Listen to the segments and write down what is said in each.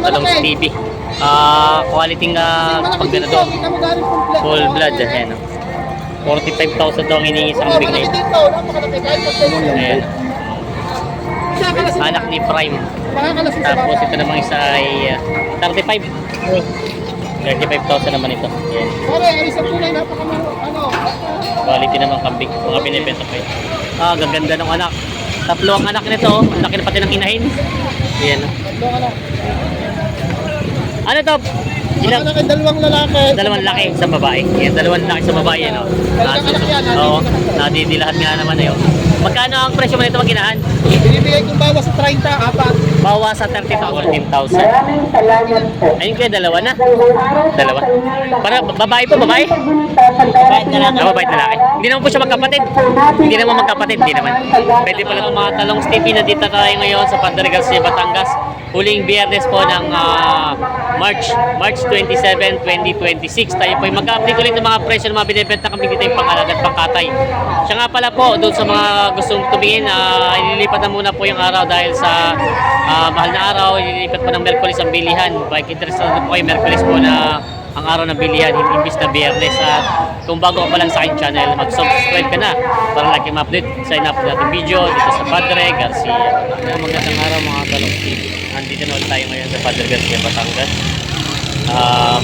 Talongs TV. Quality nga pagganador. Full blood. Ayan. 45,000 daw ang hiningi sa kambing na ito. Ayan. Anak ni Prime. Tapos ito namang isa ay 35. 35,000 naman ito. Ayan. Quality naman kambing. Mga binibenta pa ito. Gaganda ng anak. Tatlo ang anak nito. Ang laki na pati ng inahin. Ayan. Ano to? Ilang? Dalawang lalaki. Dalawang laki sa babae. Yan, dalawang laki sa babae. Ano? Oo. Nadidilahat nga naman na yun. Magkano ang presyo mo nito maginahan? Binibigay kong bawas sa 30, apat. Bawas sa 30,000. 14,000. Ayun kaya dalawa na. Dalawa. Para babae po, babae? Babae at lalaki. Hindi naman po siya magkapatid. Hindi naman magkapatid. Hindi naman. Pwede pala mga Talongs TV na dito tayo ngayon sa Padre Garcia, Batangas. Huling biyernes po ng March 27, 2026. Tayo po ay mag-update ulit ng mga presyo ng mga binibenta kami dito yung pangalaga at pangkatay. Siya nga pala po, doon sa mga gustong tumingin, ililipat na muna po yung araw dahil sa mahal na araw, ililipat po ng Merkulis ang bilihan. Bike interested na po kayo, Merkulis po na ang araw ng bilihan, imbis na biyernes. At kung bago ka pa lang sa aking channel, mag-subscribe ka na para lagi ma-update sa in-upload natin video dito sa Padre Garcia. Magandang araw mga Talongs TV. Andito na ulit tayo ngayon sa Padre Garcia, Batangas.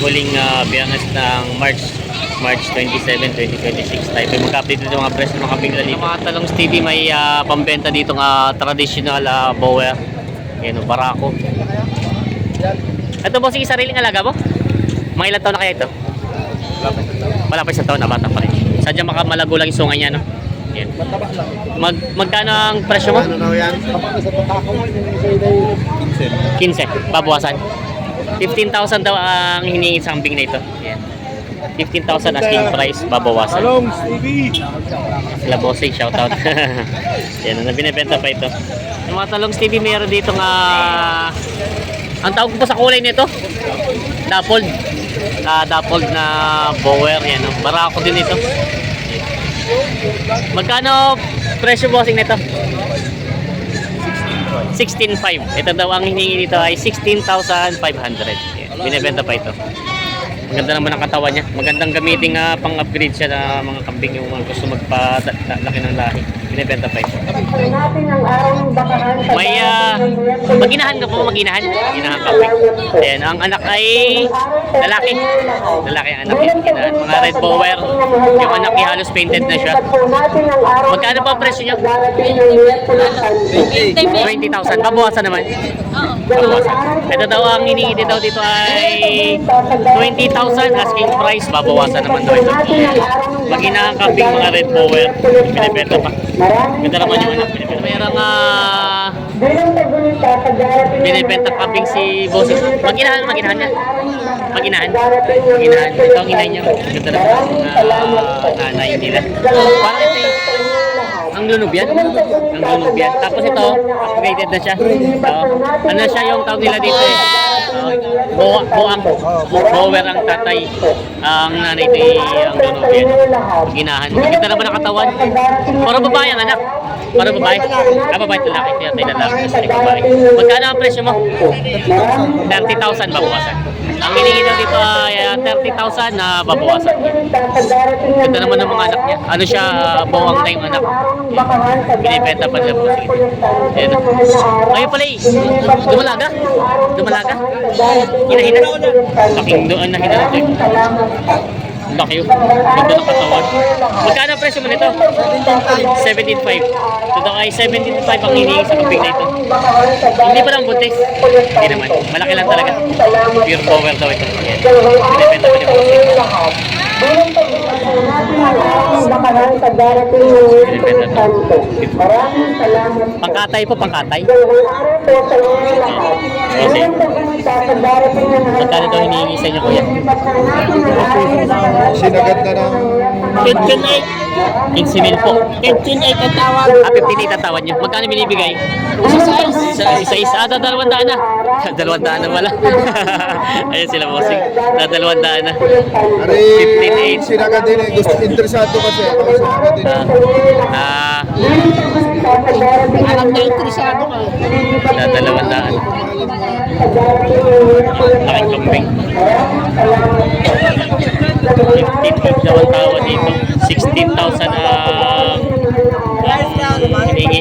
Huling biyernes ng March 27, 2026. Tayo po mag-update dito mga presyo ng mga kambing dito. Mga Talongs TV may pambenta dito ng traditional bower. Yan, barako. Ito bossing, sariling alaga mo? Mga ilang taon na kaya ito? Wala pa isang taon na, bata pa rin. Sadya makamalago lang yung sungay niya, no? Yan. Magkano ang presyo mo? Ano na yan? 15, babawasan. 15,000 daw ang hinihingi sa kambing na ito. Yan. 15,000 asking price, babawasan. Talongs TV. Sila bossing, shoutout. Yan, binibenta pa ito. Yung mga Talongs TV, mayroon dito nga ang tawag ko pa sa kulay nito, dappled. Dappled na bower. Yan, no? Barako din ito. Magkano presyo bossing nito? 16,500. Ito daw ang hiningi dito ay 16,500. Binibenta pa ito. Maganda naman ang katawan niya. Magandang gamitin pang-upgrade siya na mga kambing yung mga gusto magpa-laki ng lahi. Binibenta pa ito. May maginahan ka po, maginahan. Maginahan kambing. Ayan, ang anak ay lalaki. Lalaki ang anak niya. Maginahan. Mga red bower. Yung anak niya halos painted na siya. Magkano pa ang presyo niya? 20,000. Babawasan naman. Babawasan. Ito daw ang hinihingi daw dito ay 20,000 asking price. Babawasan naman daw ito. Maginahan kambing mga red bower. Binibenta pa. Ganda naman yung anak. Mayroong binibenta kambing si Bossing. Maginahan niya. Maginahan. Ito ang inahin niya. Ganda naman ang nanay nila. Parang ito ang lunubyan. Tapos ito, upgraded na siya. Ano siya yung tawag nila dito eh. Bower ang tatay. Ang nanay ito ang lunubyan. Ginahan. Maganda naman ang katawan. Para babae ang anak. Para babae. Babae ito laki. Kaya tayo lalaki. Kasi babae. Magkano ang presyo mo? 30,000 babawasan. Ang hiningi daw dito ay 30,000 na babawasan. Ganda naman ng mga anak niya. Ano siya, bawang na yung anak. Binibenta pa siya po. Ngayon pala eh. Dumalaga. Hinahina. Laking doon na hinahina ito. Laki yun. Ganda ng katawan. Magkano ang presyo mo nito? 17,500. Ito daw ay 17,500 ang hinihingi sa kambing na ito. Hindi pa lang buntis. Hindi naman. Malaki lang talaga. Pure power daw ito. Yan. Binibenta pa niya po. Pangkatay po, pangkatay. Kasi magkano daw hinihingi sa inyo kuya? Sinagad na ng 15,000 po. 15,800 ang tawag. 15,800 ang tawad nyo. Magkano binibigay? Isa-isa. Dalawang daan na. Dalawang daan na wala. Ayan sila bossing. Dalawang daan na. 15,800. Sinagad din eh. Gusto interesado kasi. Sinagad din. Alam niya interesado ka. Sa 200. Laking kambing. 15 daw ang tawa dito. 16,000 ang hinihingi.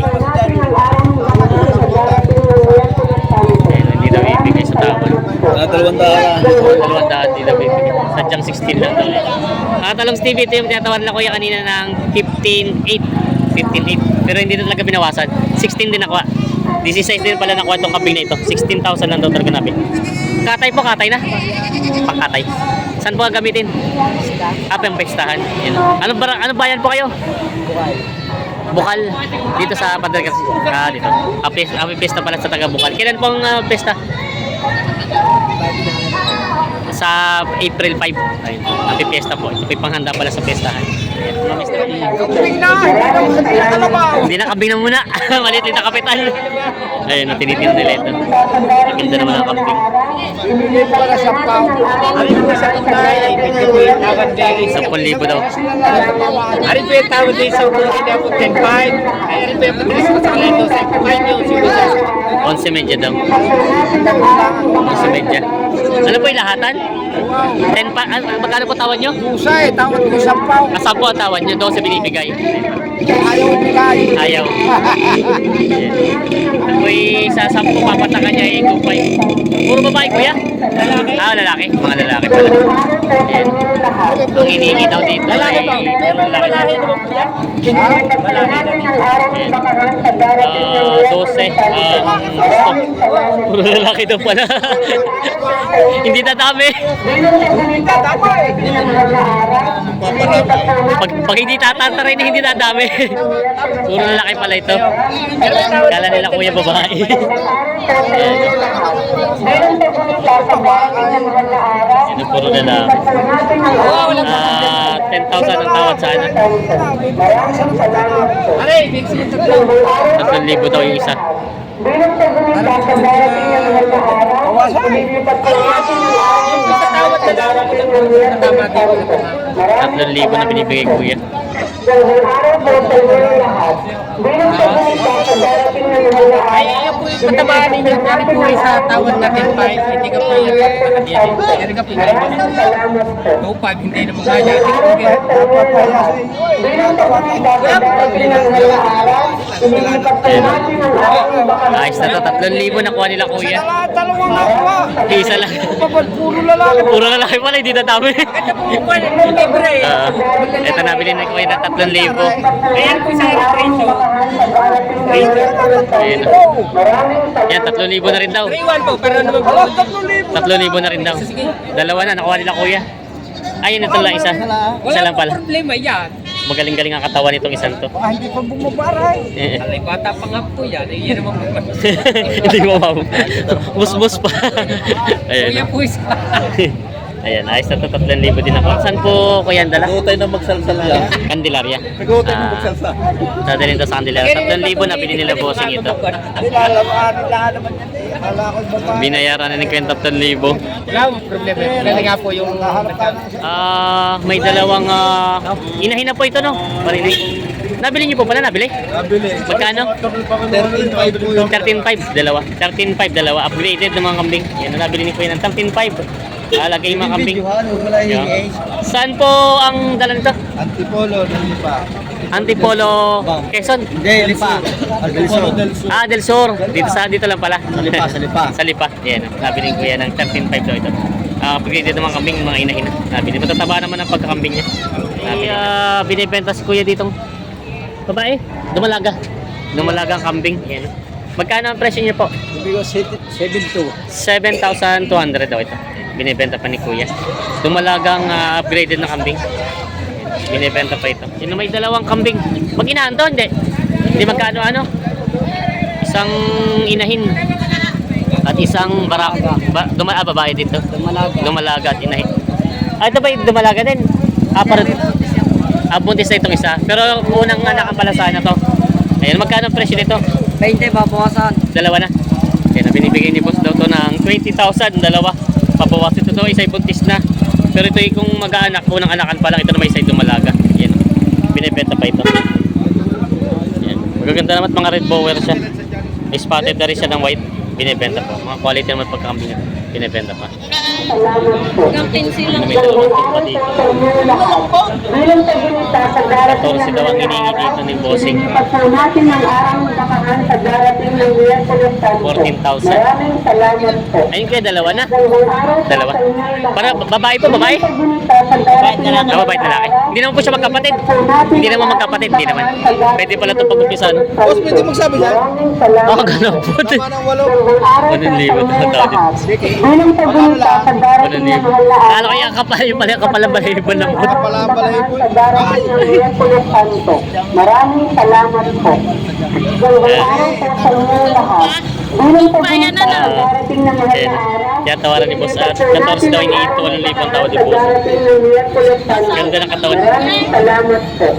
Ayan, hindi daw ibigay sa tawad. 200 hindi daw ibigay. Sadyang 16 lang daw. Talong Stevie, ito yung tinatawar na kuya kanina ng 15.8. 15.8. Pero hindi na talaga binawasan. 16 din nakuha. 16 din pala nakuha itong kambing na ito. 16,000 lang daw talaga namin. Katay po, katay na. Pangkatay. Saan po gamitin? Apa yung pestahan. Yan. Ano bayan po kayo? Bukal. Dito sa Padre dito. Api pesta pala sa taga Bukal. Kailan pong pesta? Sa April 5. Ayun. Api pesta po. Ito po yung panghanda pala sa pestahan. Kambing na! Hindi na, kambing na muna. Maliit din na kapital. Ayun, tinitin nila ito. Maganda naman ang kambing. Para sa pao. Ano yung sa kunay? Tawad din. 10,000 daw. Ano po yung tawad din sa kunay na po 10.5? Ano po yung patulis ko sa kalendo sa kumain nyo? 11 daw. 11. Ano po yung lahatan? 10 pa, magkano po tawad nyo? Pusa tawad ko sa pao. Asap po ang tawad nyo, 12 binibigay. Ayaw bigay. Ayaw. Ako'y sa 10 papatakan niya, 8.5. Puro babae kuya? Lalaki. Lalaki. Mga lalaki pala. Ayan. Ang hinihingi daw dito ay lalaki. Ayan. 12. Gusto. Puro lalaki daw pala. Hindi tatami. Pag hindi tatataray na hindi dadami. Puro lalaki pala ito. Kala nila kuya babae. Ito puro lalaki. 10,000 ang tawad sa ano. 3,000 daw yung isa. 3,000 na binibigay kuya. Ay, po yung patabahan ninyo. Kaya po sa tawad natin 5. Hindi ka po yung hindi ka po yung 2.5. Hindi na mga kaya. Ayos na to, 3,000 nakuha nila kuya. Dalawang nakuha. Isa lang. Puro lalaki. Puro lalaki pala, hindi nadami. Ito nabili na kuya ng 3,000. Ayan po sa preso. Ayan. Yan, 3,000 na rin daw. 3.1 po, pero naman po. 3,000 na rin daw. Dalawa na, nakuha nila kuya. Ayun, ito lang isa. Isa lang pala. Problema yan. Magaling-galing ang katawan nitong isang to. Hindi pa bumabaray. Eh. Alay, bata pa nga po yan. Yan naman po. Hindi mo mababa. Bus-bus pa. Ayan. Kuya po isa. Ayan, ayos na to, 3,000 din ako. Saan po kuya ang dala? Tayo na magsalsal lang. Candelaria. Nagawa tayo na magsalsal. Dadalhin to sa Candelaria. 3,000 na bili nila bossing ito. Nilalamaan nila naman yan eh. Akala ko ba? Binayaran na ni Kuya 3,000. Wala mo problema. Kasi nga po yung May dalawang inahin na po ito, no? Parinig. Nabili niyo po pala, nabili? Nabili. Magkano? 13.5 po yung 13.5, dalawa. 13.5, dalawa. Upgraded ng mga kambing. Yan, nabili ni Kuya ng 13.5. Lagay yung mga kambing. videohan. Huwag mo lang Yeah. i-age. Saan po ang dala nito? Antipolo, Lipa. Antipolo, Quezon? Hindi, Lipa. Antipolo del Sur. Del Sur. Dito lang pala. Sa Lipa, sa Lipa. Sa Lipa. Yan, nabili ni Kuya ng 13.5 daw ito. Upgraded ng mga kambing, mga inahin. Nabili. Matataba naman ang pagkakambing niya. Binibenta si Kuya ditong babae. Dumalaga ang kambing. Yan. Magkano ang presyo niya po? Sabi ko, 7.2. 7,200 daw ito. Binibenta pa ni Kuya. Dumalagang upgraded na kambing. Binibenta pa ito. Sino may dalawang kambing? Mag-inahan to? Hindi. Hindi magkano ano? Isang inahin. At isang barak. Babae dito. Dumalaga at inahin. Ito ba yung dumalaga din? Buntis na itong isa. Pero unang anak ang pala sana to. Ayan, magkano ang presyo nito? 20 babawasan. Dalawa na. Kaya binibigay ni boss daw to ng 20,000, dalawa. Pabawas ito daw, isa'y buntis na. Pero ito yung kung mag-aanak, unang anakan pa lang, ito na may isa'y dumalaga. Yan. Binibenta pa ito. Yan. Magaganda naman at mga red bower siya. May spotted na rin siya ng white. Binibenta po. Mga quality naman pagkakambing nito. Binibenta pa. Hanggang 15 lang. May dalawang team pa dito. 14 daw ang hinihingi dito ni Bossing. 14,000. Ayun kaya dalawa na. Dalawa. Para babae po, babae? Babae at lalaki. Hindi naman po siya magkapatid. Hindi naman magkapatid. Hindi naman. Pwede pala ito pag-umpisan. Boss, pwede magsabi niya? Oh, gano'n po. Tama ng 8. 1,000 na tao din. Ano niyo? Kala ko yung kapal, yung pala kapal ang balahiban ng puto. Maraming salamat po. Araw po sa inyo lahat. Bilang pagbunta sa darating na mahal na araw. Kaya tawaran ni Boss at 14 daw iniito ng libang tao di Boss. Ganda ng katawan. Maraming salamat po.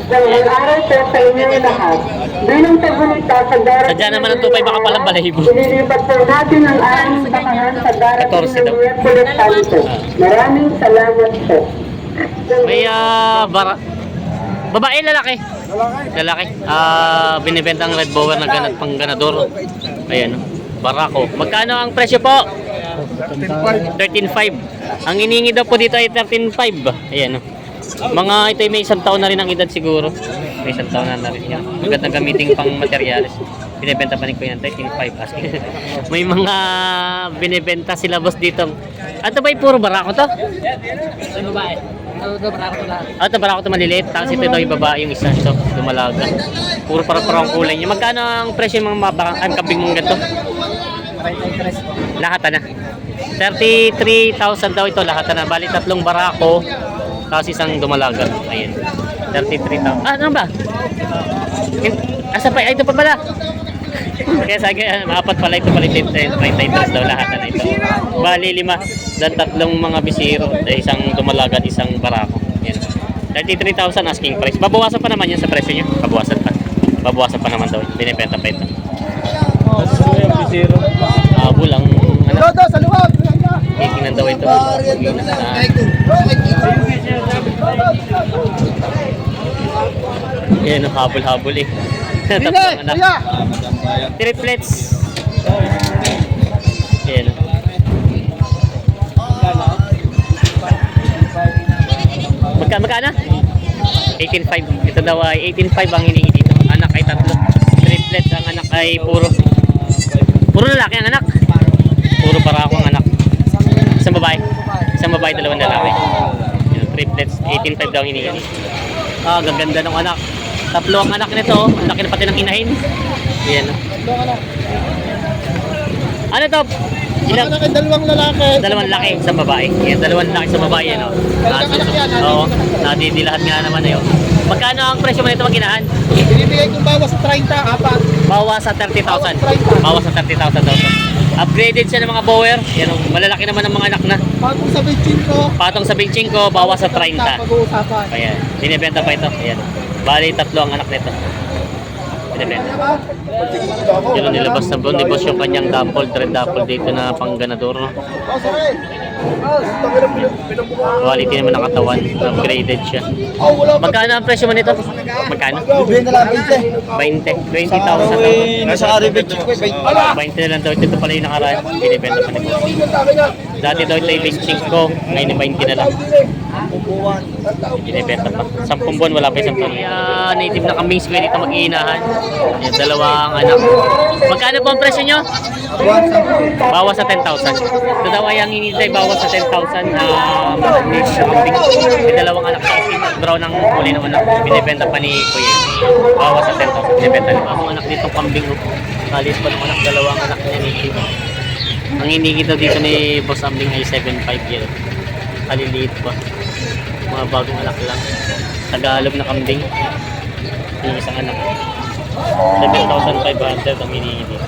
Magandang araw po sa inyo lahat. Bilang pagbunta sa darating Sadya naman ang tupay baka palang balahibo. Inilipat po natin ang aming bakahan sa darating 14 ng daw. Miyerkules Santo. Maraming salamat po. May babae, lalaki. Lalaki. Binibenta ang red bower na pang ganador. Ayan. Barako. Magkano ang presyo po? 13,500. Ang iningi daw po dito ay 13,500. Ayan. Mga ito ay may isang taon na rin ang edad siguro. May isang taon na rin yan. Magandang gamiting pang materyales. Binibenta pa ni Kuya ng 13,500. May mga binibenta sila boss dito. Ito ba puro barako to? Babae. Ito barako to maliliit. Tapos ito daw yung babae yung isa. Ito, lumalaga. Puro parang kulay niya. Magkano ang presyo ng mga kambing mong ganito? Lahat na. 33,000 daw ito lahat na. Bali tatlong barako. Tapos isang dumalaga. Ayan. 33,000. Ano ba? Asa pa? Ay, ito pa pala. Kaya sa akin, apat pala ito pala 33 daw lahat na ito. Bali 5. Dan tatlong mga bisiro. Isang dumalaga at isang barako. Ayan. 33,000 asking price. Babawasan pa naman yan sa presyo nyo. Babawasan pa. Babawasan pa naman daw. Binibenta pa ito. Abul ang ano. Sa luwag! Tingnan daw ito. Yan, habol-habol eh. Tatlong anak. Triplets. Yan. Magkano? 18,500. Ito daw ay 18,500 ang hinihingi dito. Anak ay tatlo. Triplets. Ang anak ay puro lalaki ang anak. Puro para ako ang anak. Isang babae. Isang babae, dalawang lalaki. Yan, triplets. 18,500 daw ang hinihingi. Gaganda ng anak. Tatlo ang anak nito. Ang laki na pati ng inahin. Yan. Ano to? Ilang? Dalawang lalaki. Dalawang laki, isang babae. Yan, dalawang laki sa babae. Yan, Oo. Nadidilahat nga naman na yun. Magkano ang presyo mo nito magkinahan? Binibigay kong bawas sa 30, apat. Bawas sa 30,000. Bawas sa 30,000 daw to. Upgraded siya ng mga bower. Yan, malalaki naman ng mga anak na. Pagkong sa bitchin ko. Patong sa benching ko, bawas sa 30. Pag-uusapan. Ayan, binibenta pa ito. Ayan. Bali, tatlo ang anak nito. Binibenta. Yan ang nilabas na ni boss yung kanyang double, thread double dito na pangganador. No? Quality naman ng katawan. Upgraded siya. Magkano ang presyo mo nito? Magkano? Bibigyan na lang 20. 20,000. Nasa ka-revenge ko, 20 na lang daw. Ito pala yung nakaraan. Binibenta pa nito. Dati daw ito yung benching ko. Ngayon yung 20 na lang. Binibenta pa. 10 buwan wala pa isang taon. Native na kambing square dito mag-iinahan. Yan, dalawang anak. Magkano po ang presyo nyo? Bawas sa 10,000. Ito daw ay ang inintay bawas sa 10,000 mix na kambing. May dalawang anak sa brown ang kulay ng anak. Binibenta pa ni Kuya. Bawas sa 10,000. Binibenta ni Ang anak dito kambing. Kalis pa ng anak, dalawang anak niya native. Ang hinigi daw dito ni Boss Ambing ay 7,500 yan. Kaliliit pa. Mga bagong anak lang. Tagalog na kambing. Yung isang anak. 7,500 ang hinigi dito.